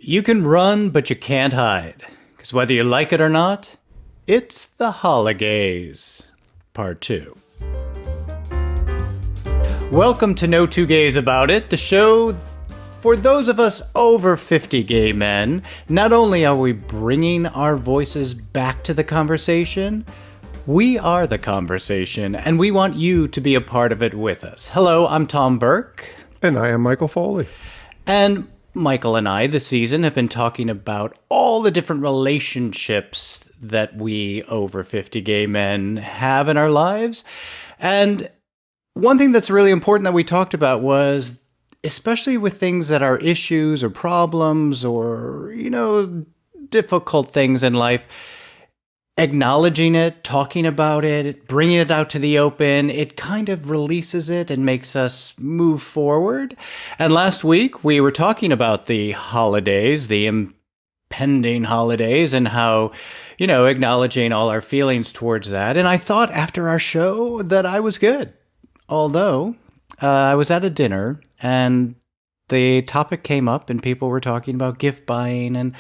You can run, but you can't hide. Because whether you like it or not, it's the holidays. Part 2. Welcome to No Two Gays About It, the show for those of us over 50 gay men. Not only are we bringing our voices back to the conversation, we are the conversation, and we want you to be a part of it with us. Hello, I'm Tom Burke. And I am Michael Foley. And Michael and I this season have been talking about all the different relationships that we over 50 gay men have in our lives. And one thing that's really important that we talked about was, especially with things that are issues or problems or, difficult things in life, acknowledging it, talking about it, bringing it out to the open, it kind of releases it and makes us move forward. And last week, we were talking about the holidays, the impending holidays, and how, acknowledging all our feelings towards that. And I thought after our show that I was good. Although, I was at a dinner, and the topic came up, and people were talking about gift buying and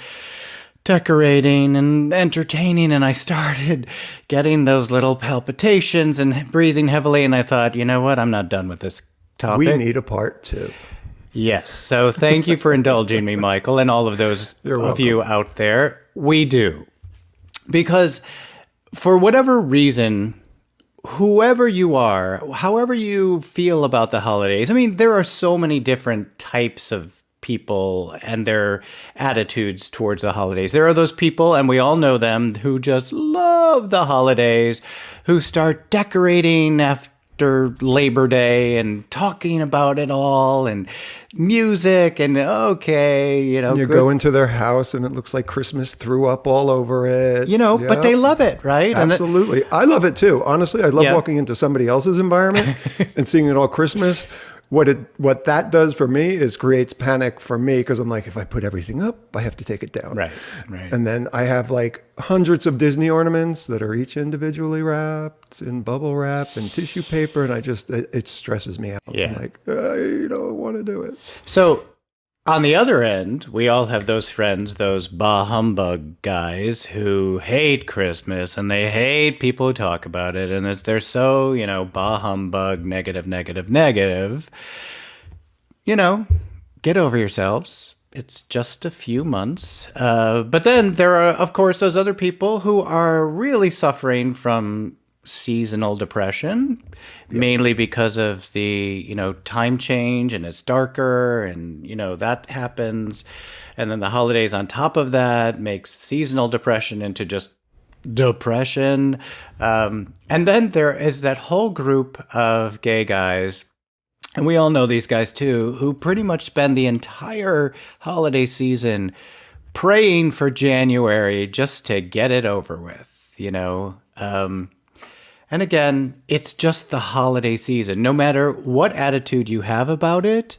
decorating and entertaining, and I started getting those little palpitations and breathing heavily, and I thought, you know what, I'm not done with this topic. We need a part 2. Yes, so thank you for indulging me, Michael, and all of those of you out there. We do. Because for whatever reason, whoever you are, however you feel about the holidays, I mean, there are so many different types of people and their attitudes towards the holidays. There are those people, and we all know them, who just love the holidays, who start decorating after Labor Day and talking about it all and music and You go into their house and it looks like Christmas threw up all over it. But they love it, right? Absolutely. I love it too. Honestly, I love walking into somebody else's environment and seeing it all Christmas. What that does for me is creates panic for me, because I'm like, if I put everything up, I have to take it down. Right. And then I have like hundreds of Disney ornaments that are each individually wrapped in bubble wrap and tissue paper, and it stresses me out. Yeah. I'm like, I don't want to do it. So on the other end, we all have those friends, those bah humbug guys who hate Christmas and they hate people who talk about it. And they're so, bah humbug, negative. Get over yourselves. It's just a few months. But then there are, of course, those other people who are really suffering from seasonal depression, mainly because of the, time change, and it's darker, and, that happens. And then the holidays on top of that makes seasonal depression into just depression. And then there is that whole group of gay guys, and we all know these guys too, who pretty much spend the entire holiday season praying for January just to get it over with, And again, it's just the holiday season. No matter what attitude you have about it,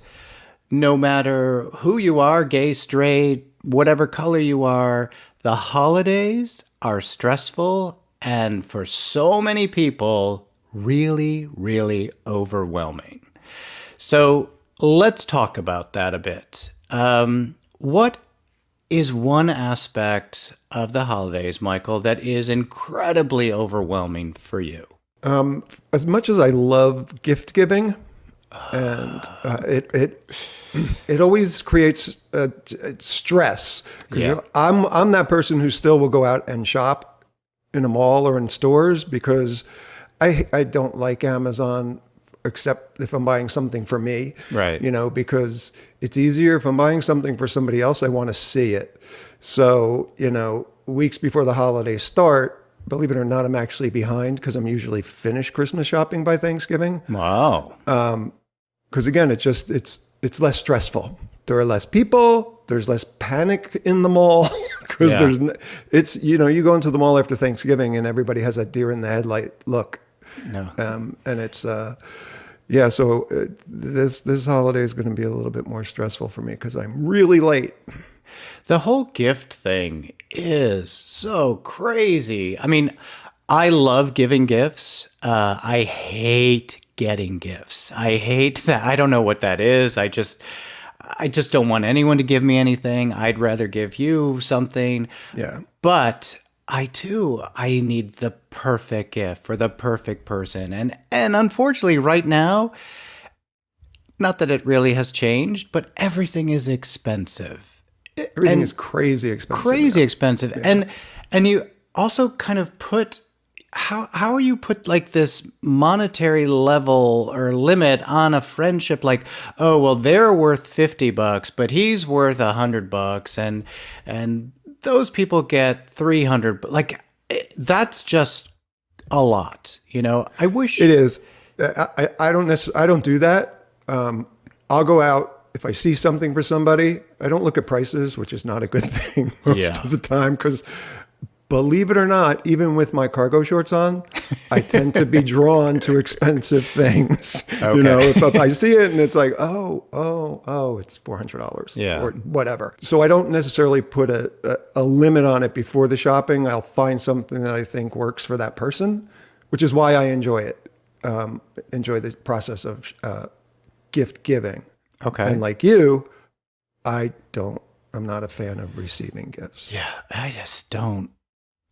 no matter who you are, gay, straight, whatever color you are, the holidays are stressful and for so many people, really, really overwhelming. So let's talk about that a bit. What is one aspect of the holidays, Michael, that is incredibly overwhelming for you? As much as I love gift giving, and it always creates stress, because I'm that person who still will go out and shop in a mall or in stores, because I don't like Amazon, except if I'm buying something for me, right? Because it's easier if I'm buying something for somebody else. I want to see it. So, weeks before the holidays start, believe it or not, I'm actually behind, because I'm usually finished Christmas shopping by Thanksgiving. Wow. Because again, it's less stressful. There are less people. There's less panic in the mall, because you go into the mall after Thanksgiving and everybody has that deer in the headlight look. No. And it's So this holiday is going to be a little bit more stressful for me, because I'm really late. The whole gift thing is so crazy. I mean, I love giving gifts. I hate getting gifts. I hate that. I don't know what that is. I just don't want anyone to give me anything. I'd rather give you something. Yeah. But I need the perfect gift for the perfect person. And unfortunately right now, not that it really has changed, but everything is expensive. Everything is crazy expensive. Crazy expensive. Yeah. And you also kind of put how you put like this monetary level or limit on a friendship, like, oh well, they're worth $50, but he's worth $100, and those people get 300. Like, that's just a lot, you know. I wish it is. I don't do that. I'll go out if I see something for somebody. I don't look at prices, which is not a good thing most of the time, because believe it or not, even with my cargo shorts on, I tend to be drawn to expensive things. Okay. You know, if I see it and it's like, oh, it's $400 or whatever. So I don't necessarily put a limit on it before the shopping. I'll find something that I think works for that person, which is why I enjoy it. Enjoy the process of gift giving. Okay. And like you, I'm not a fan of receiving gifts. Yeah,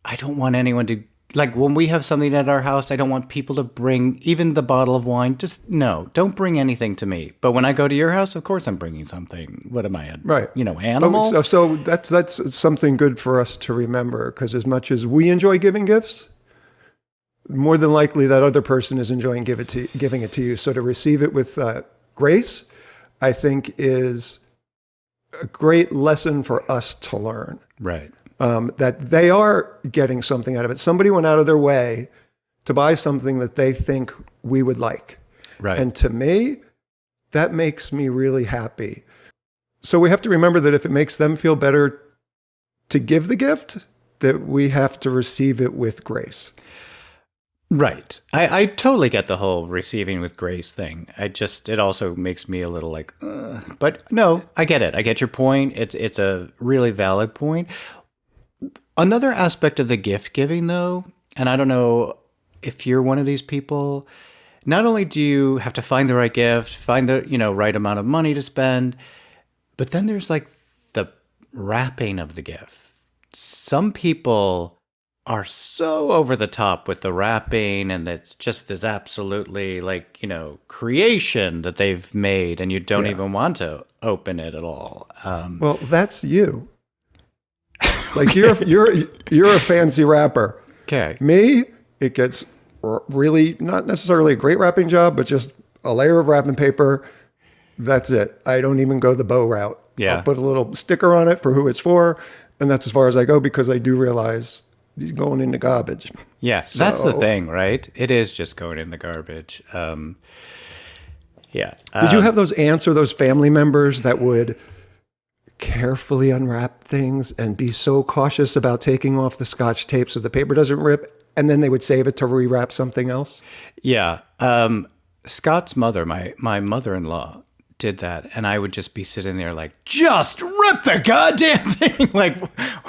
I don't want anyone to, like, when we have something at our house, I don't want people to bring even the bottle of wine. Just, no, don't bring anything to me. But when I go to your house, of course I'm bringing something. What am I, animal? So that's something good for us to remember, because as much as we enjoy giving gifts, more than likely that other person is enjoying giving it to you. So to receive it with grace, I think, is a great lesson for us to learn. Right. That they are getting something out of it. Somebody went out of their way to buy something that they think we would like. Right. And to me, that makes me really happy. So we have to remember that if it makes them feel better to give the gift, that we have to receive it with grace. Right. I totally get the whole receiving with grace thing. It also makes me a little like, but no, I get it. I get your point. It's a really valid point. Another aspect of the gift giving, though, and I don't know if you're one of these people, not only do you have to find the right gift, find the, right amount of money to spend, but then there's like the wrapping of the gift. Some people are so over the top with the wrapping, and it's just this absolutely creation that they've made, and you don't even want to open it at all. Well, that's you. Like you're a fancy wrapper. Okay. Me, it gets really not necessarily a great wrapping job, but just a layer of wrapping paper. That's it. I don't even go the bow route. Yeah. I'll put a little sticker on it for who it's for, and that's as far as I go, because I do realize he's going in the garbage. Yeah, that's the thing, right? It is just going in the garbage. Yeah. Did you have those aunts or those family members that would carefully unwrap things and be so cautious about taking off the scotch tape so the paper doesn't rip, and then they would save it to rewrap something else? Yeah. Scott's mother, my mother-in-law, did that, and I would just be sitting there like, just rip the goddamn thing. Like,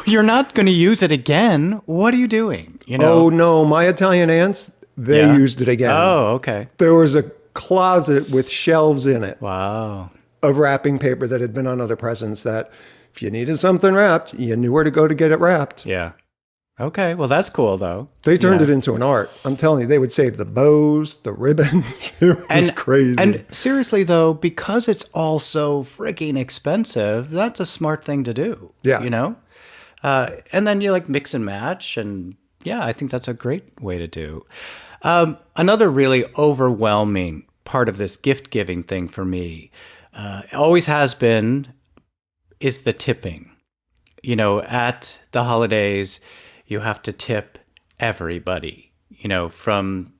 you're not going to use it again. What are you doing? Oh no, my Italian aunts, they used it again. Oh, okay. There was a closet with shelves in it. Wow. Of wrapping paper that had been on other presents, that if you needed something wrapped, you knew where to go to get it wrapped. Yeah. Okay. Well, that's cool, though. They turned it into an art. I'm telling you, they would save the bows, the ribbons. It was crazy. And seriously, though, because it's all so freaking expensive, that's a smart thing to do. Yeah. And then you mix and match. And yeah, I think that's a great way to do. Another really overwhelming part of this gift giving thing for me, always has been, is the tipping. At the holidays, you have to tip everybody, from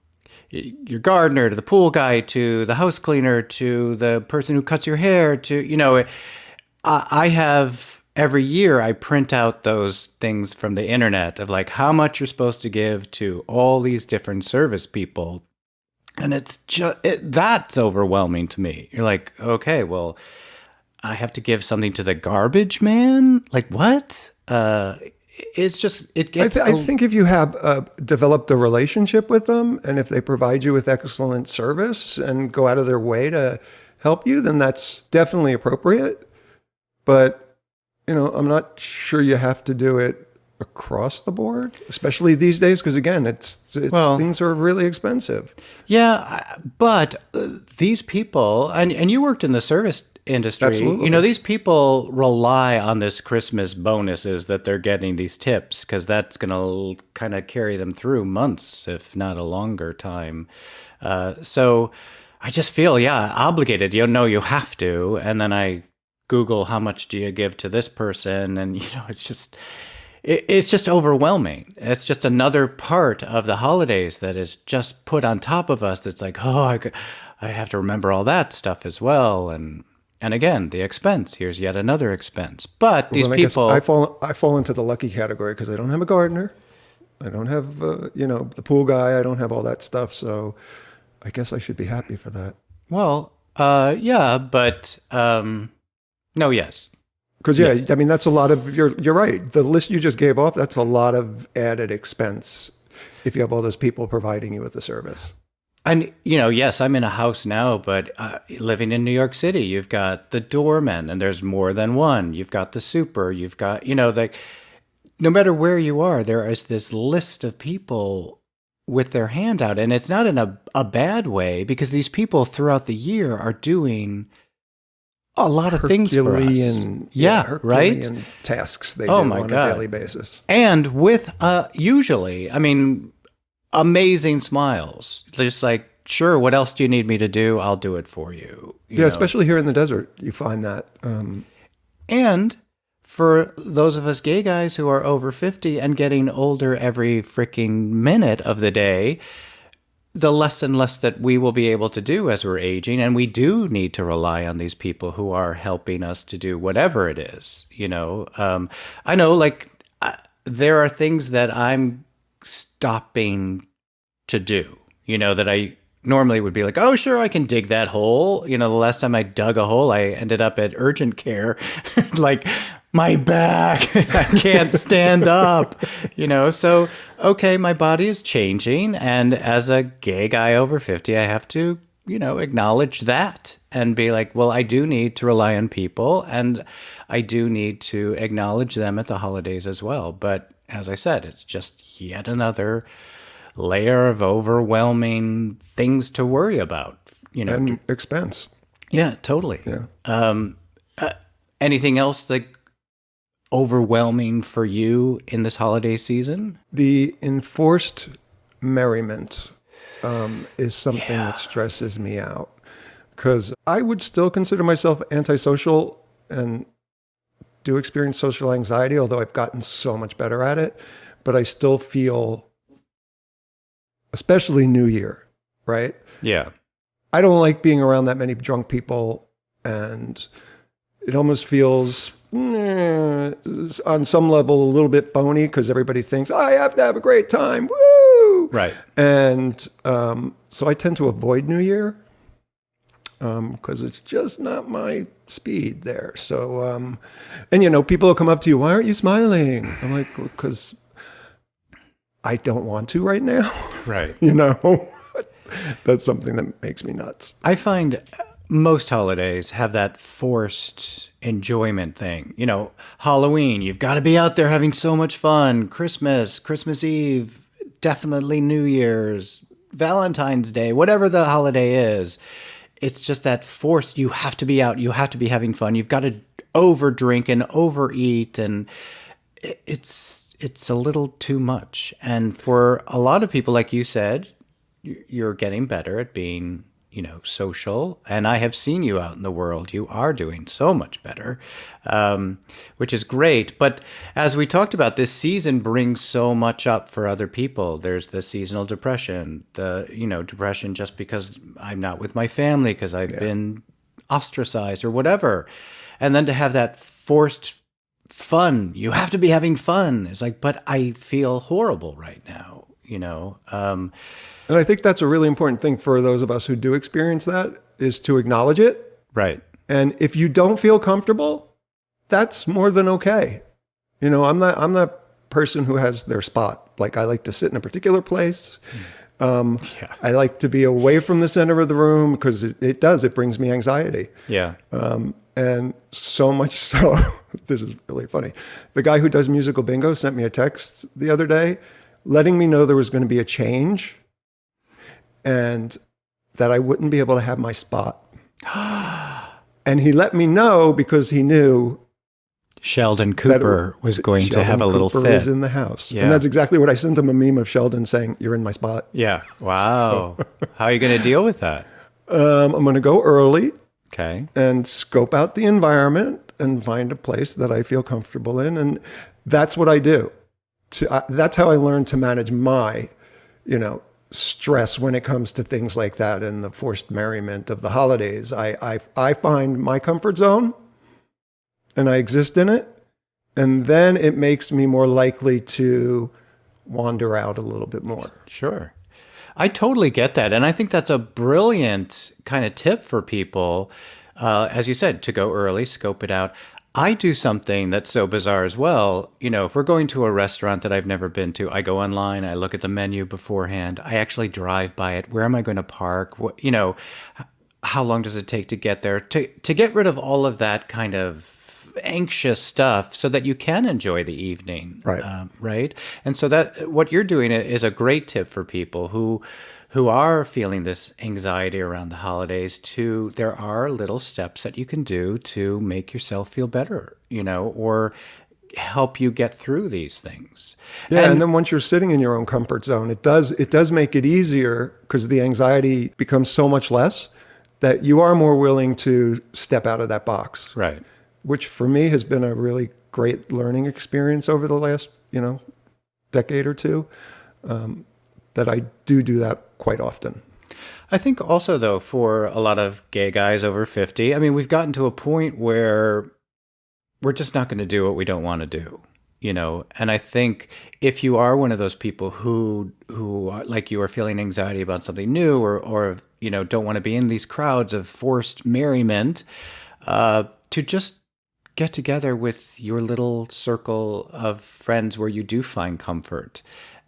your gardener to the pool guy to the house cleaner to the person who cuts your hair to, I have, every year I print out those things from the internet of how much you're supposed to give to all these different service people. And it's just, that's overwhelming to me. You're like, okay, well, I have to give something to the garbage man? Like, what? It's just, it gets... I think if you have developed a relationship with them, and if they provide you with excellent service and go out of their way to help you, then that's definitely appropriate. But, I'm not sure you have to do it across the board, especially these days, because again, things are really expensive. Yeah, but these people, and you worked in the service industry, Absolutely. these people rely on this Christmas bonuses that they're getting, these tips, because that's going to kind of carry them through months, if not a longer time. So I just feel, obligated. You have to. And then I Google how much do you give to this person, and it's just overwhelming. It's just another part of the holidays that is just put on top of us. That's like, I have to remember all that stuff as well, and again, the expense. Here's yet another expense. But these people, I fall into the lucky category because I don't have a gardener, I don't have the pool guy, I don't have all that stuff. So I guess I should be happy for that. well, yeah, but no, yes. Because I mean that's a lot of you're right. The list you just gave off, that's a lot of added expense if you have all those people providing you with the service. And, yes, I'm in a house now, but living in New York City, you've got the doorman, and there's more than one. You've got the super, you've got, no matter where you are, there is this list of people with their hand out. And it's not in a bad way, because these people throughout the year are doing a lot of things for us. Right? Herculean tasks they do on a daily basis. And with, usually, amazing smiles. Just like, sure, what else do you need me to do? I'll do it for you. Especially here in the desert, you find that. And for those of us gay guys who are over 50 and getting older every freaking minute of the day, the less and less that we will be able to do as we're aging. And we do need to rely on these people who are helping us to do whatever it is. I know, there are things that I'm stopping to do, that I normally would be like, oh, sure, I can dig that hole. The last time I dug a hole, I ended up at urgent care, like my back, I can't stand up, so, okay, my body is changing. And as a gay guy over 50, I have to, acknowledge that and be like, well, I do need to rely on people, and I do need to acknowledge them at the holidays as well. But as I said, it's just yet another layer of overwhelming things to worry about, And expense. Yeah, totally. Yeah. Anything else overwhelming for you in this holiday season? The enforced merriment is something that stresses me out, because I would still consider myself antisocial and do experience social anxiety, although I've gotten so much better at it. But I still feel, especially New Year, right? Yeah. I don't like being around that many drunk people, and it almost feels on some level a little bit phony, because everybody thinks, I have to have a great time. Woo! Right. And so I tend to avoid New Year because it's just not my speed there. So, and people will come up to you, why aren't you smiling? I'm like, because I don't want to right now. Right. That's something that makes me nuts. I find most holidays have that forced enjoyment thing. Halloween, you've got to be out there having so much fun. Christmas Eve, definitely New Year's, Valentine's Day, whatever the holiday is. It's just that forced, you have to be out, you have to be having fun. You've got to overdrink and overeat, and it's a little too much. And for a lot of people, like you said, you're getting better at being, social. And I have seen you out in the world. You are doing so much better, which is great. But as we talked about, this season brings so much up for other people. There's the seasonal depression, depression just because I'm not with my family, because I've been ostracized or whatever. And then to have that forced fun, you have to be having fun. It's like, but I feel horrible right now, And I think that's a really important thing for those of us who do experience that, is to acknowledge it. Right. And if you don't feel comfortable, that's more than okay. I'm that person who has their spot. Like, I like to sit in a particular place. Yeah. I like to be away from the center of the room because it brings me anxiety. Yeah. And so much so, this is really funny. The guy who does musical bingo sent me a text the other day letting me know there was going to be a change and that I wouldn't be able to have my spot. And he let me know because he knew Sheldon Cooper was going to have a little Cooper fit. was in the house. Yeah. And that's exactly what I sent him, a meme of Sheldon saying, "You're in my spot." Yeah. Wow. How are you going to deal with that? I'm going to go early Okay. and scope out the environment and find a place that I feel comfortable in. And that's what I do. That's how I learned to manage my, stress when it comes to things like that and the forced merriment of the holidays. I find my comfort zone and I exist in it. And then it makes me more likely to wander out a little bit more. Sure. I totally get that. And I think that's a brilliant kind of tip for people, as you said, to go early, scope it out. I do something that's so bizarre as well. If we're going to a restaurant that I've never been to, I go online, I look at the menu beforehand, I actually drive by it. Where am I going to park? How long does it take to get there? To get rid of all of that kind of anxious stuff so that you can enjoy the evening. Right. Right. And so that what you're doing is a great tip for people who are feeling this anxiety around the holidays. There are little steps that you can do to make yourself feel better, or help you get through these things. Yeah, and then once you're sitting in your own comfort zone, it does make it easier because the anxiety becomes so much less that you are more willing to step out of that box. Right. Which for me has been a really great learning experience over the last, decade or two, that I do that quite often. I think also, though, for a lot of gay guys over 50, I mean, we've gotten to a point where we're just not going to do what we don't want to do, And I think if you are one of those people who are, like you are feeling anxiety about something new or don't want to be in these crowds of forced merriment, to just get together with your little circle of friends where you do find comfort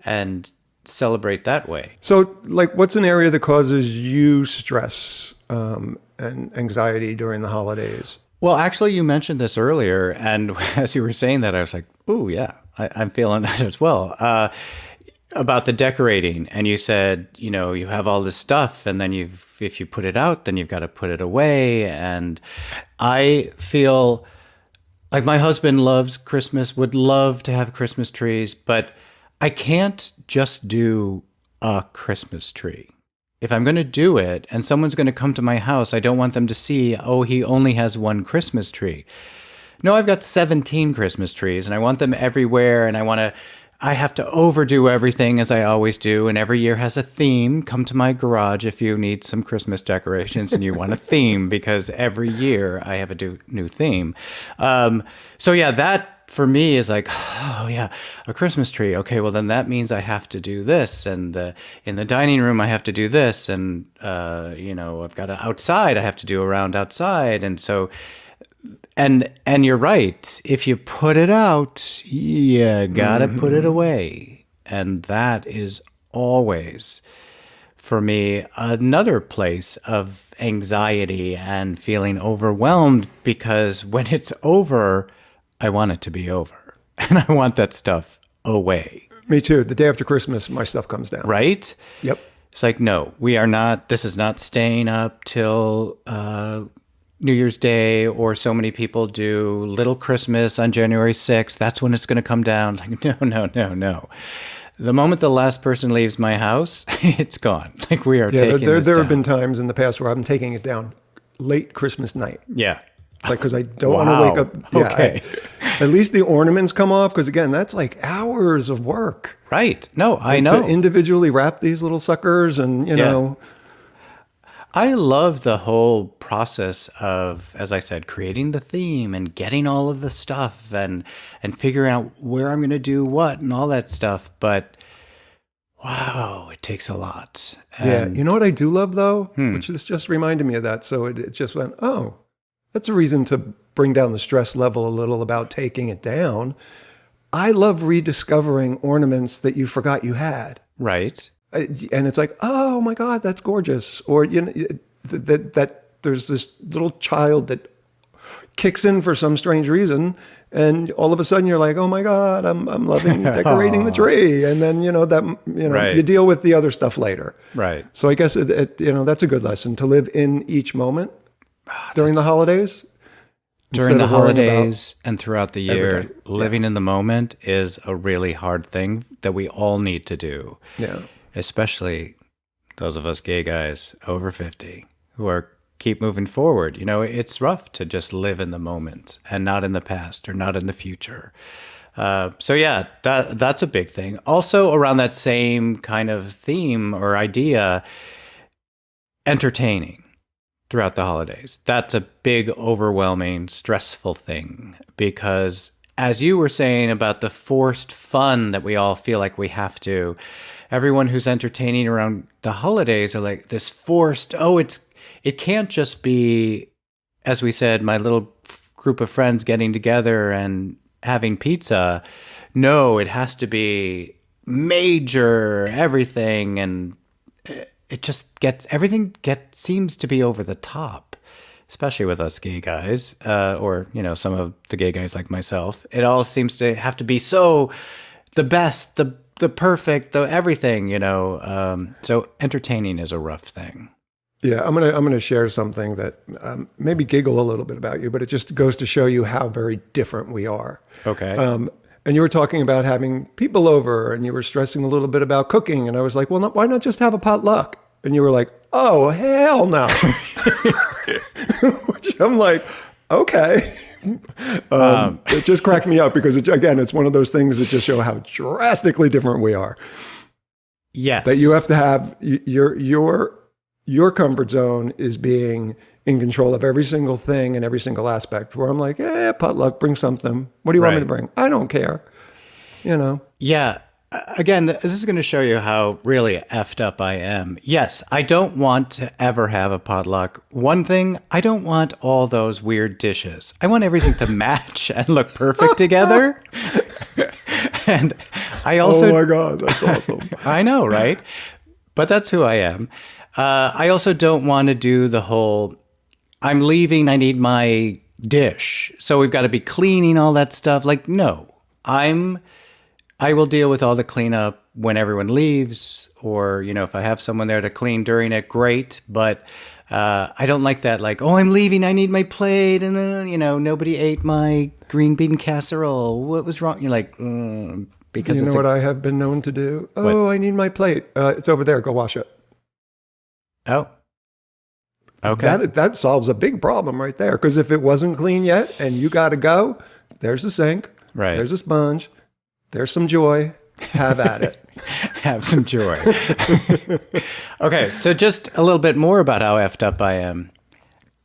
and celebrate that way. So, what's an area that causes you stress and anxiety during the holidays? Well, actually, you mentioned this earlier, and as you were saying that, I was like, "Ooh, yeah, I'm feeling that as well." About the decorating, and you said, you have all this stuff, and then if you put it out, then you've got to put it away, and I feel like my husband loves Christmas, would love to have Christmas trees, but I can't just do a Christmas tree. If I'm going to do it and someone's going to come to my house, I don't want them to see, oh, he only has one Christmas tree. No, I've got 17 Christmas trees and I want them everywhere, and I have to overdo everything as I always do, and every year has a theme. Come to my garage if you need some Christmas decorations and you want a theme, because every year I have a new theme. So yeah, that for me is like, oh yeah, a Christmas tree. Okay, well then that means I have to do this, and in the dining room I have to do this, and I've got outside I have to do around outside, and so. And you're right. If you put it out, you gotta put it away. And that is always, for me, another place of anxiety and feeling overwhelmed, because when it's over, I want it to be over. And I want that stuff away. Me too. The day after Christmas, my stuff comes down. Right? Yep. It's like, no, this is not staying up till New Year's Day, or so many people do Little Christmas on January 6th. That's when it's going to come down. Like, no. The moment the last person leaves my house, it's gone. Like, we are taking this there down. have been times in the past where I'm taking it down late Christmas night. Yeah. It's like, because I don't want to wake up. Yeah, okay. At least the ornaments come off, because again, that's like hours of work. Right. No, I know. To individually wrap these little suckers and, I love the whole process of, as I said, creating the theme and getting all of the stuff and figuring out where I'm going to do what and all that stuff. But wow, it takes a lot. Yeah. You know what I do love, though? Which this just reminded me of that. So it just went, oh, that's a reason to bring down the stress level a little about taking it down. I love rediscovering ornaments that you forgot you had. Right. and it's like, oh my God, that's gorgeous. Or, that there's this little child that kicks in for some strange reason, and all of a sudden you're like, oh my God, I'm loving decorating the tree. And then, Right. you deal with the other stuff later. Right. So I guess that's a good lesson, to live in each moment during the holidays. During the instead of worrying about holidays and throughout the year, every day. living in the moment is a really hard thing that we all need to do. Yeah. Especially those of us gay guys over 50 who are keep moving forward. It's rough to just live in the moment and not in the past or not in the future. So yeah, that's a big thing. Also around that same kind of theme or idea, entertaining throughout the holidays. That's a big, overwhelming, stressful thing because as you were saying about the forced fun that we all feel like we have to, everyone who's entertaining around the holidays are like this forced, it can't just be, as we said, my little group of friends getting together and having pizza. No, it has to be major everything, and it just seems to be over the top, especially with us gay guys, or some of the gay guys like myself. It all seems to have to be so the best, the perfect, the everything. So entertaining is a rough thing. Yeah, I'm gonna share something that maybe giggle a little bit about you, but it just goes to show you how very different we are. Okay. And you were talking about having people over, and you were stressing a little bit about cooking, and I was like, well, why not just have a potluck? And you were like, oh, hell no. Which I'm like, okay. It just cracked me up because, it's one of those things that just show how drastically different we are. Yes. That you have to have your comfort zone is being in control of every single thing and every single aspect, where I'm like, potluck, bring something. What do you want me to bring? I don't care. Yeah. Again, this is going to show you how really effed up I am. Yes, I don't want to ever have a potluck. One thing, I don't want all those weird dishes. I want everything to match and look perfect together. And I also... Oh my God, that's awesome. I know, right? But that's who I am. I also don't want to do the whole, I'm leaving, I need my dish. So we've got to be cleaning all that stuff. Like, no, I will deal with all the cleanup when everyone leaves, or, if I have someone there to clean during it, great. But I don't like that, like, oh, I'm leaving, I need my plate. And then, nobody ate my green bean casserole. What was wrong? You're like, because you know what I have been known to do? Oh, I need my plate. It's over there. Go wash it. Oh, okay. That solves a big problem right there. Because if it wasn't clean yet and you got to go, there's the sink. Right. There's a sponge. There's some joy. Have at it. Have some joy. Okay, so just a little bit more about how effed up I am.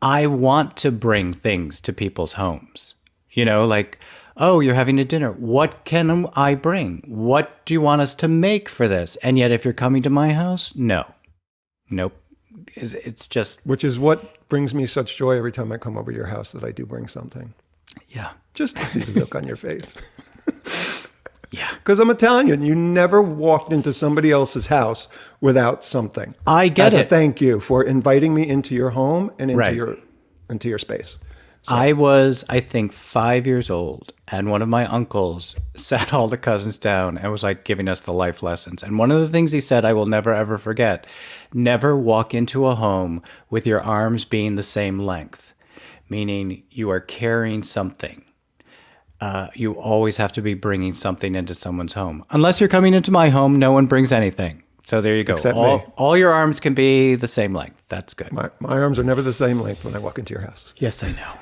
I want to bring things to people's homes. Like, oh, you're having a dinner. What can I bring? What do you want us to make for this? And yet if you're coming to my house, no. Nope. It's just... Which is what brings me such joy every time I come over to your house, that I do bring something. Yeah. Just to see the look on your face. Yeah. Because I'm Italian. You never walked into somebody else's house without something. I get it. As a thank you for inviting me into your home and into Right. into your space. So. I was, I think, 5 years old, and one of my uncles sat all the cousins down and was like giving us the life lessons. And one of the things he said I will never, ever forget: never walk into a home with your arms being the same length, meaning you are carrying something. You always have to be bringing something into someone's home. Unless you're coming into my home, no one brings anything. So there you go. Except me. All your arms can be the same length. That's good. My arms are never the same length when I walk into your house. Yes, I know.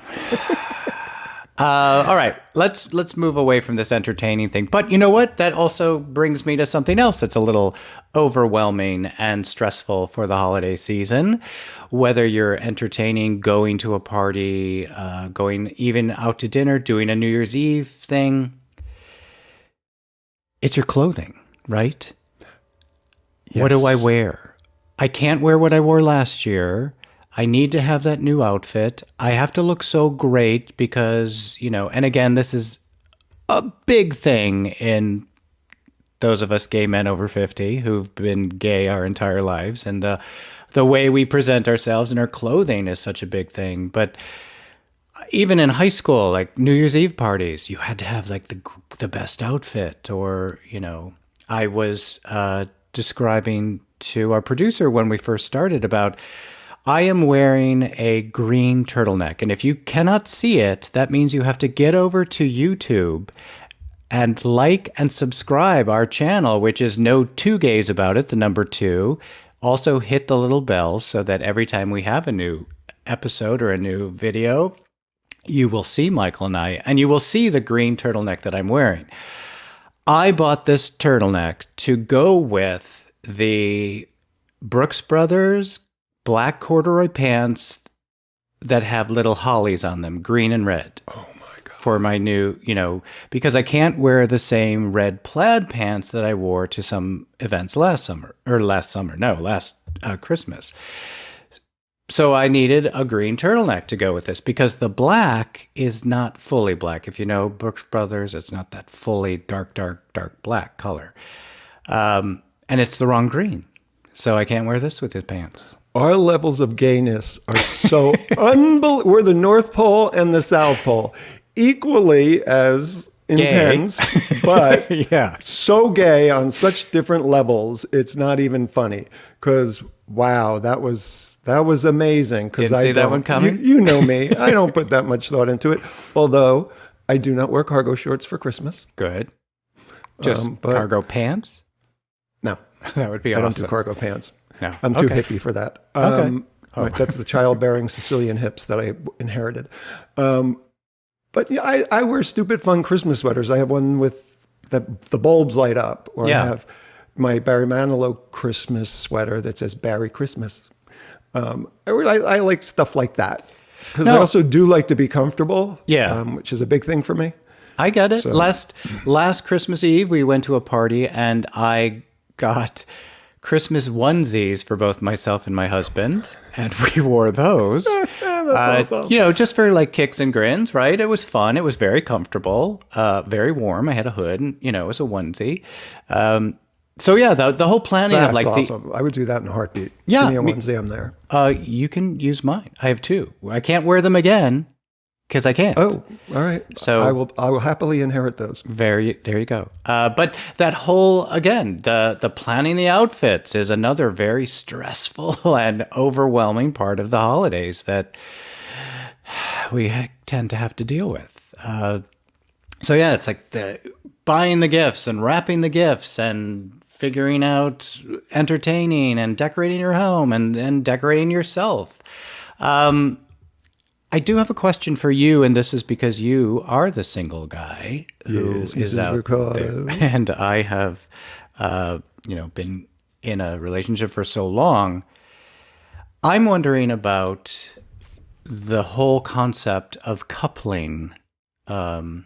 All right, let's move away from this entertaining thing. But you know what? That also brings me to something else that's a little overwhelming and stressful for the holiday season. Whether you're entertaining, going to a party, going even out to dinner, doing a New Year's Eve thing, it's your clothing, right? Yes. What do I wear? I can't wear what I wore last year. I need to have that new outfit. I have to look so great because, and again, this is a big thing in those of us gay men over 50 who've been gay our entire lives, and the way we present ourselves and our clothing is such a big thing. But even in high school, like New Year's Eve parties, you had to have like the best outfit, or I was describing to our producer when we first started about I am wearing a green turtleneck, and if you cannot see it, that means you have to get over to YouTube and like and subscribe our channel, which is No Two Gays About It, the number 2. Also hit the little bell so that every time we have a new episode or a new video, you will see Michael and I, and you will see the green turtleneck that I'm wearing. I bought this turtleneck to go with the Brooks Brothers black corduroy pants that have little hollies on them, green and red. Oh my God. For my new, because I can't wear the same red plaid pants that I wore to some events last Christmas. So I needed a green turtleneck to go with this because the black is not fully black. If you know Brooks Brothers, it's not that fully dark black color. And it's the wrong green. So I can't wear this with his pants. Our levels of gayness are so unbelievable. We're the North Pole and the South Pole, equally as intense, but so gay on such different levels. It's not even funny. Because wow, that was amazing. Didn't see that one coming. You know me. I don't put that much thought into it. Although I do not wear cargo shorts for Christmas. Good. Just cargo pants. No, that would be awesome. I don't do cargo pants. No. I'm too hippie for that. Okay. That's the childbearing Sicilian hips that I inherited. But yeah, I wear stupid fun Christmas sweaters. I have one with the bulbs light up, or I have my Barry Manilow Christmas sweater that says Barry Christmas. I like stuff like that because I also do like to be comfortable. Yeah, which is a big thing for me. I get it. So, last Christmas Eve, we went to a party and I got Christmas onesies for both myself and my husband, and we wore those. That's awesome. Just for like kicks and grins, right? It was fun. It was very comfortable, very warm. I had a hood, and it was a onesie. So yeah, the whole planning That's of like awesome. I would do that in a heartbeat. Yeah, give me a onesie, I'm there. You can use mine. I have 2. I can't wear them again because I can't. Oh, all right. So I will happily inherit those. There you go. But that whole, again, the planning the outfits is another very stressful and overwhelming part of the holidays that we tend to have to deal with. So yeah, it's like buying the gifts and wrapping the gifts and figuring out entertaining and decorating your home and decorating yourself. I do have a question for you, and this is because you are the single guy who is out there, and I have, been in a relationship for so long. I'm wondering about the whole concept of coupling around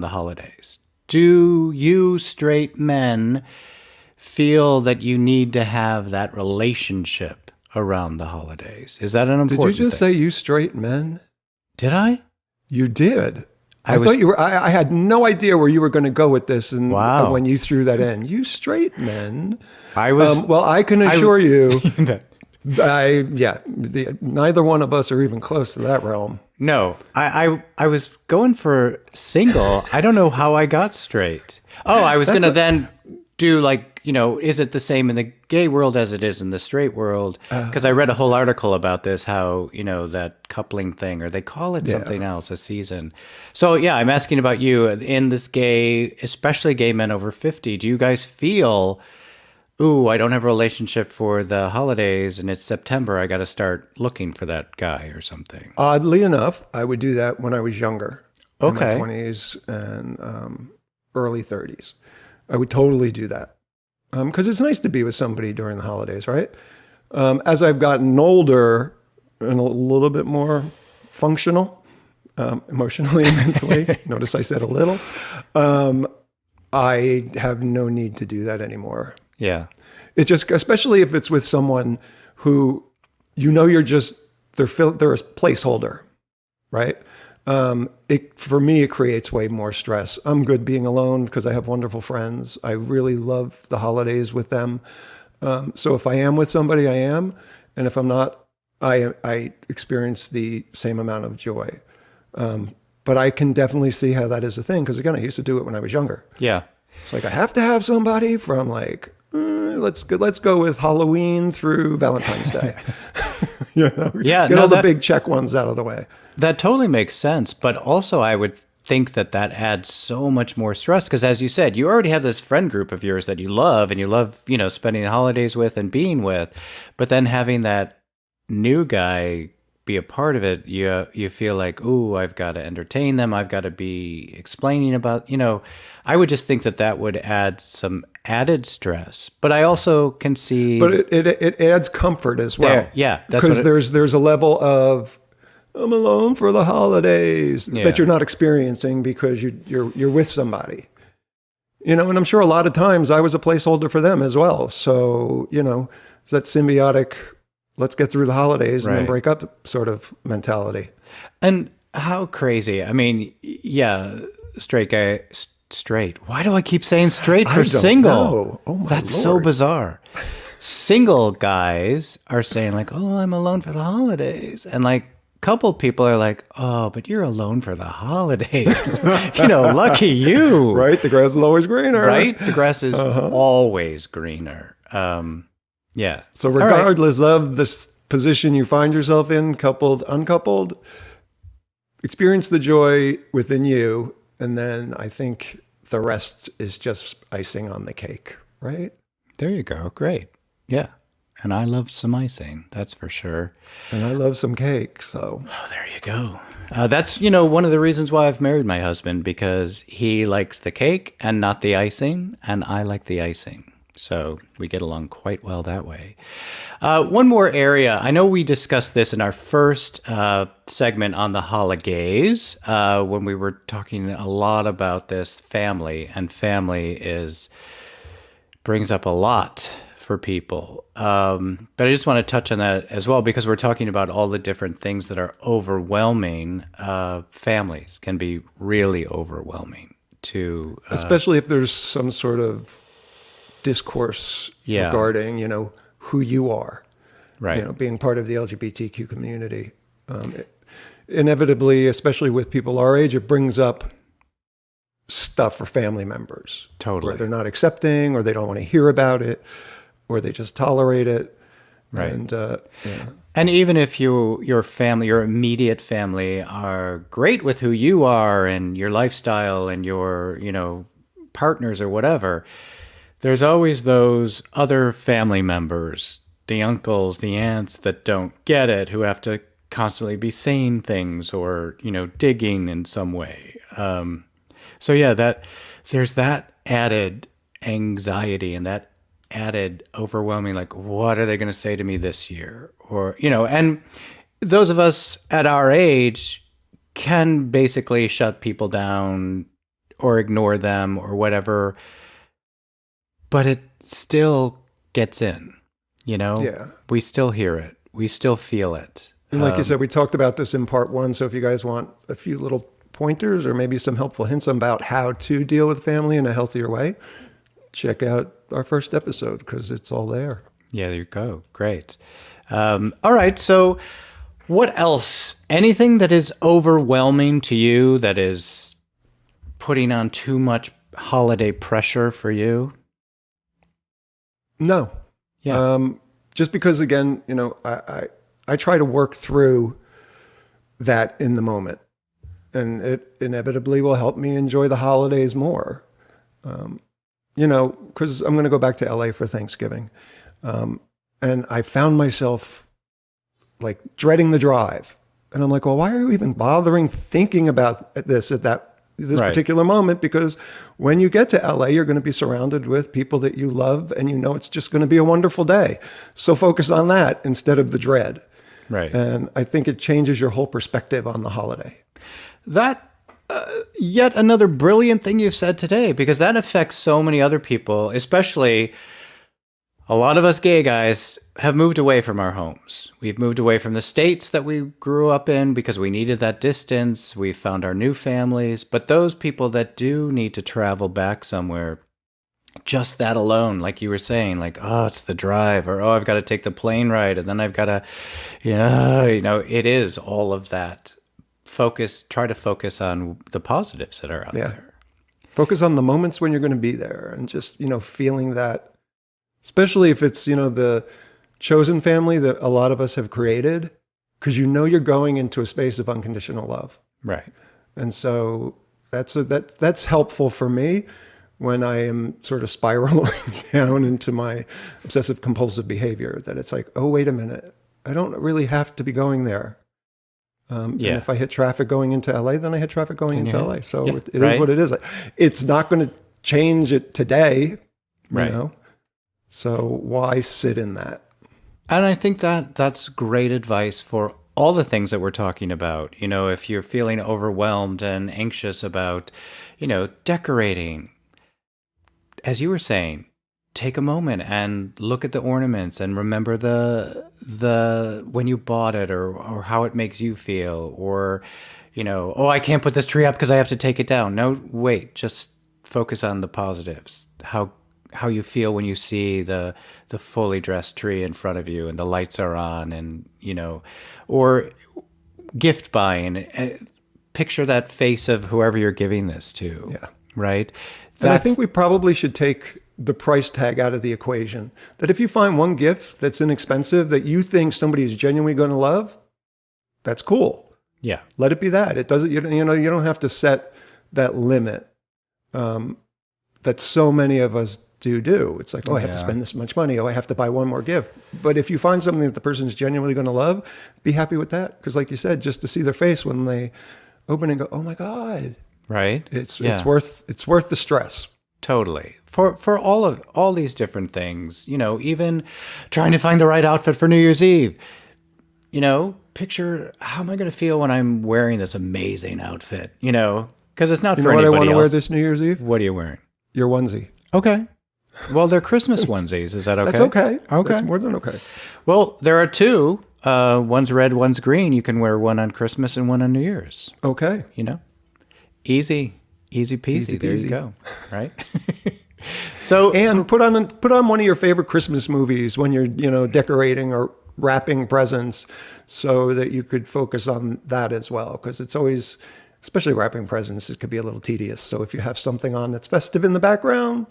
the holidays. Do you straight men feel that you need to have that relationship around the holidays? Is that an important thing? Did you just say you straight men? Did I? You did. I thought you were. I had no idea where you were going to go with this, and wow. When you threw that in, you straight men. I was. Well, I can assure you, neither one of us are even close to that realm. No, I was going for single. I don't know how I got straight. Oh, I was going to then do like, is it the same in the gay world as it is in the straight world? Because I read a whole article about this, how, that coupling thing, or they call it something else, a season. So yeah, I'm asking about you in this especially gay men over 50. Do you guys feel, ooh, I don't have a relationship for the holidays and it's September, I got to start looking for that guy or something? Oddly enough, I would do that when I was younger. Okay. In my 20s and early 30s. I would totally do that. Because it's nice to be with somebody during the holidays, right? As I've gotten older and a little bit more functional, emotionally and mentally, notice I said a little, I have no need to do that anymore. Yeah. It's just, especially if it's with someone who, you're just, they're a placeholder, right? For me, it creates way more stress. I'm good being alone because I have wonderful friends. I really love the holidays with them. So if I am with somebody, I am, and if I'm not, I experience the same amount of joy. But I can definitely see how that is a thing because again, I used to do it when I was younger. Yeah. It's like I have to have somebody from like let's go with Halloween through Valentine's Day. Yeah, get all the big check ones out of the way. That totally makes sense. But also, I would think that adds so much more stress because, as you said, you already have this friend group of yours that you love and you love, spending the holidays with and being with. But then having that new guy be a part of it, you feel like, ooh, I've got to entertain them. I've got to be explaining about, I would just think that would add some added stress. But I also can see, but it adds comfort as well. Yeah, because there's a level of I'm alone for the holidays that you're not experiencing because you're with somebody. And I'm sure a lot of times I was a placeholder for them as well. So it's that symbiotic. Let's get through the holidays and then break up sort of mentality. And how crazy. I mean, yeah, straight guy, straight. Why do I keep saying straight for single? Know. Oh my That's Lord. so bizarre. Single guys are saying like, oh, I'm alone for the holidays. And like couple people are like, oh, but you're alone for the holidays. Lucky you. Right? The grass is always greener. Right? The grass is always greener. Yeah. So regardless of this position you find yourself in, coupled, uncoupled, experience the joy within you. And then I think the rest is just icing on the cake, right? There you go. Great. Yeah. And I love some icing, that's for sure. And I love some cake, so. Oh, there you go. That's, one of the reasons why I've married my husband, because he likes the cake and not the icing, and I like the icing. So we get along quite well that way. One more area. I know we discussed this in our first segment on the holidays when we were talking a lot about this family, and family brings up a lot for people. But I just want to touch on that as well, because we're talking about all the different things that are overwhelming. Families can be really overwhelming to... especially if there's some sort of discourse regarding, who you are, right? Being part of the LGBTQ community. Inevitably, especially with people our age, it brings up stuff for family members. Totally. Where they're not accepting, or they don't want to hear about it, or they just tolerate it. Right. And, and even if your family, your immediate family are great with who you are and your lifestyle and your, partners or whatever, there's always those other family members, the uncles, the aunts that don't get it, who have to constantly be saying things or, digging in some way. So yeah, there's that added anxiety and that added overwhelming, like, what are they going to say to me this year? Or, and those of us at our age can basically shut people down or ignore them or whatever. But it still gets in, Yeah. We still hear it. We still feel it. And like you said, we talked about this in part 1. So if you guys want a few little pointers or maybe some helpful hints about how to deal with family in a healthier way, check out our first episode because it's all there. Yeah, there you go. Great. All right. So what else? Anything that is overwhelming to you, that is putting on too much holiday pressure for you? No. Yeah. Just because, again, I try to work through that in the moment, and it inevitably will help me enjoy the holidays more. Because I'm going to go back to LA for Thanksgiving. And I found myself like dreading the drive. And I'm like, well, why are you even bothering thinking about this at this Right. particular moment? Because when you get to LA, you're going to be surrounded with people that you love, and it's just going to be a wonderful day. So focus on that instead of the dread. Right. And I think it changes your whole perspective on the holiday. That yet another brilliant thing you've said today, because that affects so many other people, especially a lot of us gay guys. have moved away from our homes. We've moved away from the states that we grew up in because we needed that distance. We've found our new families. But those people that do need to travel back somewhere, just that alone, like you were saying, like, oh, it's the drive, or, oh, I've got to take the plane ride, and then I've got to, it is all of that. Try to focus on the positives that are out there. Focus on the moments when you're going to be there and just, feeling that, especially if it's, the chosen family that a lot of us have created, because you're going into a space of unconditional love. Right. And so that's helpful for me when I am sort of spiraling down into my obsessive compulsive behavior, that it's like, oh, wait a minute, I don't really have to be going there. And if I hit traffic going into LA, then I hit traffic going into LA. So it is what it is. It's not going to change it today, So why sit in that? And I think that's great advice for all the things that we're talking about. If you're feeling overwhelmed and anxious about, decorating, as you were saying, take a moment and look at the ornaments and remember the when you bought it or how it makes you feel, or, oh, I can't put this tree up because I have to take it down. No, wait, just focus on the positives. How you feel when you see the fully dressed tree in front of you and the lights are on, and, or gift buying. Picture that face of whoever you're giving this to. Yeah. Right? And I think we probably should take the price tag out of the equation. That if you find one gift that's inexpensive that you think somebody is genuinely going to love, that's cool. Yeah. Let it be that. It doesn't, you don't have to set that limit that so many of us do. It's like, oh, I have to spend this much money. Oh, I have to buy one more gift. But if you find something that the person is genuinely going to love, be happy with that. Because like you said, just to see their face when they open and go, oh my God. Right. It's worth the stress. Totally. For all these different things, even trying to find the right outfit for New Year's Eve. Picture, how am I going to feel when I'm wearing this amazing outfit? Because it's not for anybody else. You know what I want to wear this New Year's Eve? What are you wearing? Your onesie. Okay. Well, they're Christmas onesies. Is that okay? That's okay. Okay. That's more than okay. Well, there are two. One's red, one's green. You can wear one on Christmas and one on New Year's. Okay. Easy peasy. There you go. Right. So, and put on one of your favorite Christmas movies when you're decorating or wrapping presents, so that you could focus on that as well. Because it's always, especially wrapping presents, it could be a little tedious. So if you have something on that's festive in the background,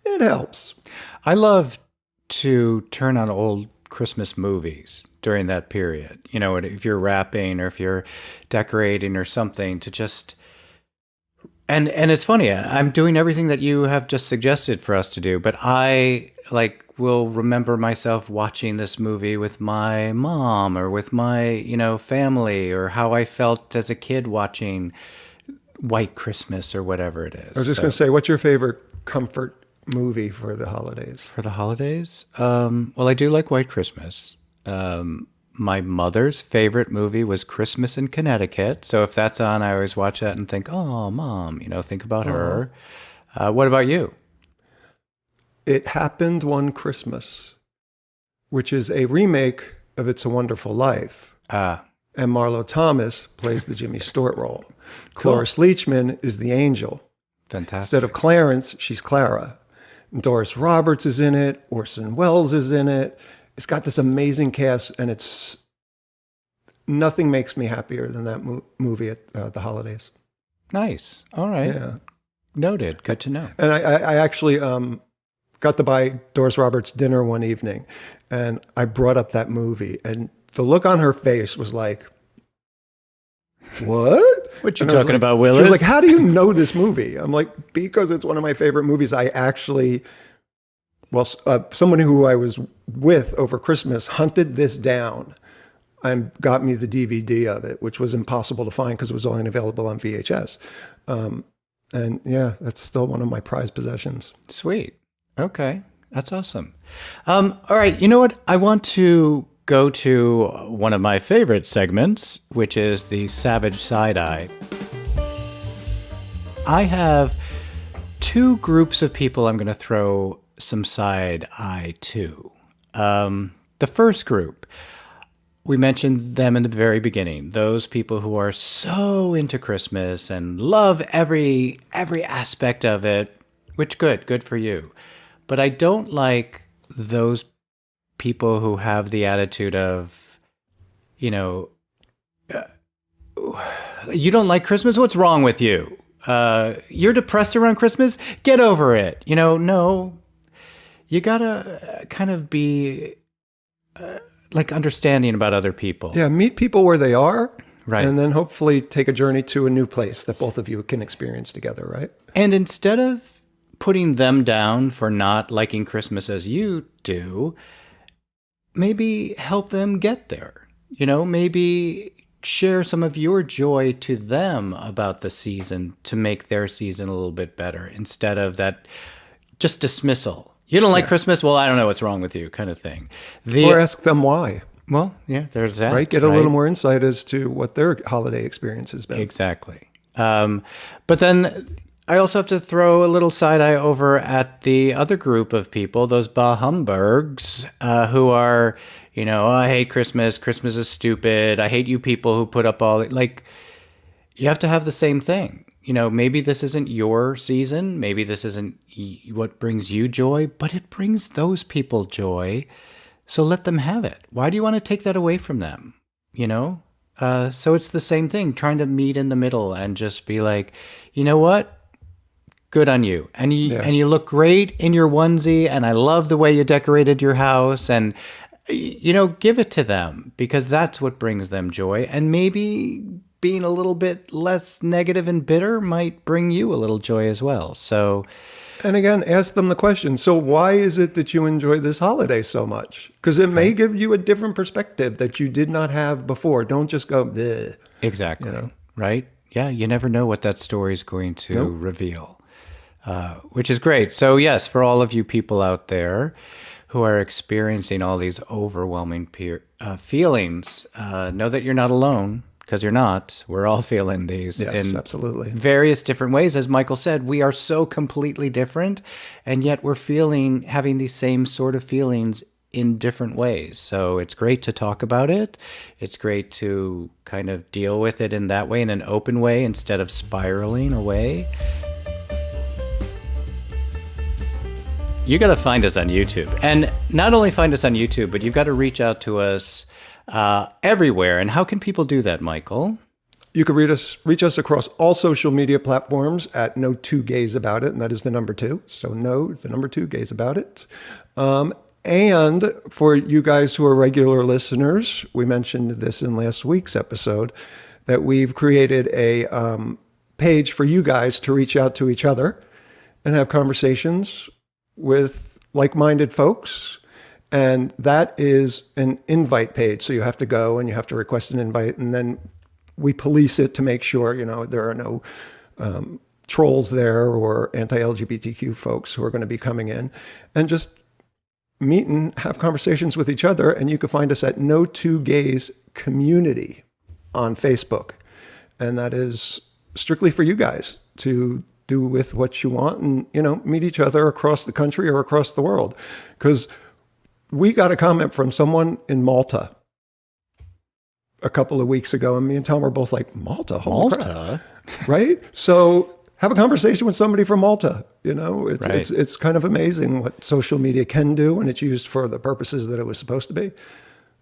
it helps. I love to turn on old Christmas movies during that period. If you're wrapping or if you're decorating or something, to just. And it's funny, I'm doing everything that you have just suggested for us to do, but I will remember myself watching this movie with my mom or with my, family, or how I felt as a kid watching White Christmas or whatever it is. I was just going to say, what's your favorite comfort movie for the holidays? For the holidays? Well, I do like White Christmas. My mother's favorite movie was Christmas in Connecticut. So if that's on, I always watch that and think, oh, Mom, think about her. What about you? It Happened One Christmas, which is a remake of It's a Wonderful Life. And Marlo Thomas plays the Jimmy Stewart role. Cool. Cloris Leachman is the angel. Fantastic. Instead of Clarence, she's Clara. And Doris Roberts is in it. Orson Welles is in it. It's got this amazing cast, and it's nothing makes me happier than that movie at the holidays. Nice. All right. Yeah. Noted. Good to know. And I actually got to buy Doris Roberts dinner one evening, and I brought up that movie, and the look on her face was like, what? What you talking about, Willis? She was like, how do you know this movie? I'm like, because it's one of my favorite movies. I actually... Well, someone who I was with over Christmas hunted this down and got me the DVD of it, which was impossible to find because it was only available on VHS. And yeah, that's still one of my prized possessions. Sweet. Okay. That's awesome. All right. You know what? I want to go to one of my favorite segments, which is the Savage Side-Eye. I have two groups of people I'm going to throw some side eye to. The first group, we mentioned them in the very beginning. Those people who are so into Christmas and love every aspect of it, which good for you. But I don't like those people who have the attitude of, you know, you don't like Christmas? What's wrong with you? You're depressed around Christmas? Get over it. No, you gotta kind of be like understanding about other people. Yeah, meet people where they are. Right. And then hopefully take a journey to a new place that both of you can experience together, right? And instead of putting them down for not liking Christmas as you do, maybe help them get there. Maybe share some of your joy to them about the season to make their season a little bit better instead of that just dismissal. You don't like Christmas? Well, I don't know what's wrong with you kind of thing. Or ask them why. Well, yeah, there's that. Right? Get a little more insight as to what their holiday experience has been. Exactly. But then I also have to throw a little side eye over at the other group of people, those bah humbugs, who are, I hate Christmas. Christmas is stupid. I hate you people who put up all, like, you have to have the same thing. Maybe this isn't your season. Maybe this isn't what brings you joy, but it brings those people joy. So let them have it. Why do you want to take that away from them? So it's the same thing, trying to meet in the middle and just be like, you know what? Good on you. And you look great in your onesie, and I love the way you decorated your house, and give it to them because that's what brings them joy. And maybe being a little bit less negative and bitter might bring you a little joy as well. So, and again, ask them the question. So why is it that you enjoy this holiday so much? Because it may give you a different perspective that you did not have before. Don't just go, bleh. Exactly. Right? Yeah, you never know what that story is going to reveal, which is great. So yes, for all of you people out there who are experiencing all these overwhelming feelings, know that you're not alone. Because you're not. We're all feeling these in absolutely various different ways. As Michael said, we are so completely different, and yet we're having these same sort of feelings in different ways. So it's great to talk about it. It's great to kind of deal with it in that way, in an open way, instead of spiraling away. You got to find us on YouTube. And not only find us on YouTube, but you've got to reach out to us everywhere. And how can people do that, Michael? You can reach us across all social media platforms at No Two Gays About It, and that is the number 2. So the number 2 Gays About It. And for you guys who are regular listeners, we mentioned this in last week's episode, that we've created a page for you guys to reach out to each other and have conversations with like-minded folks. And that is an invite page. So you have to go and you have to request an invite, and then we police it to make sure, there are no trolls there or anti-LGBTQ folks who are going to be coming in, and just meet and have conversations with each other. And you can find us at No Two Gays Community on Facebook. And that is strictly for you guys to do with what you want and, meet each other across the country or across the world. Because we got a comment from someone in Malta a couple of weeks ago, and me and Tom were both like, Malta? Holy crap. Right? So have a conversation with somebody from Malta. It's kind of amazing what social media can do when it's used for the purposes that it was supposed to be.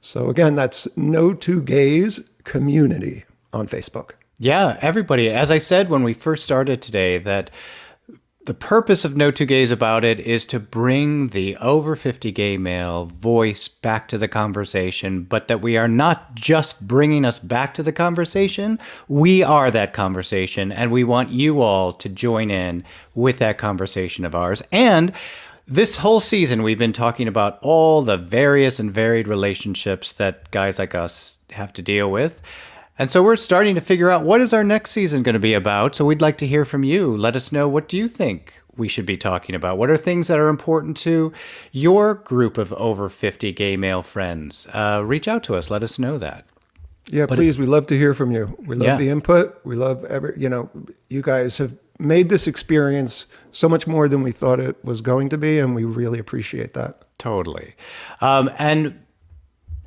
So again, that's No Two Gays Community on Facebook. Yeah, everybody. As I said when we first started today, that the purpose of No Two Gays About It is to bring the over 50 gay male voice back to the conversation, but that we are not just bringing us back to the conversation. We are that conversation, and we want you all to join in with that conversation of ours. And this whole season, we've been talking about all the various and varied relationships that guys like us have to deal with. And so we're starting to figure out what is our next season going to be about. So we'd like to hear from you. Let us know, what do you think we should be talking about? What are things that are important to your group of over 50 gay male friends? Reach out to us. Let us know that. Yeah, please. We love to hear from you. We love the input. We love you guys have made this experience so much more than we thought it was going to be. And we really appreciate that. Totally. And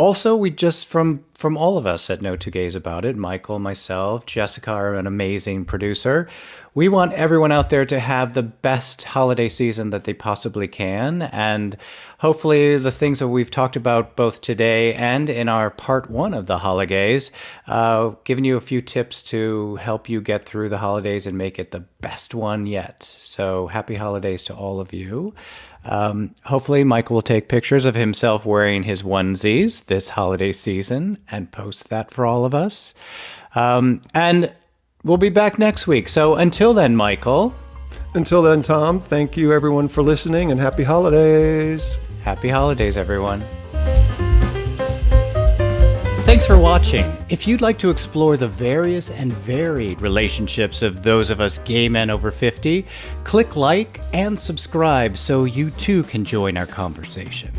Also, we just from all of us at No Two Gays About It, Michael, myself, Jessica, are an amazing producer. We want everyone out there to have the best holiday season that they possibly can, and hopefully the things that we've talked about both today and in our part 1 of the holidays, giving you a few tips to help you get through the holidays and make it the best one yet. So happy holidays to all of you. Hopefully Michael will take pictures of himself wearing his onesies this holiday season and post that for all of us. And we'll be back next week. So until then, Michael. Until then, Tom, thank you everyone for listening, and happy holidays. Happy holidays, everyone. Thanks for watching. If you'd like to explore the various and varied relationships of those of us gay men over 50, click like and subscribe so you too can join our conversation.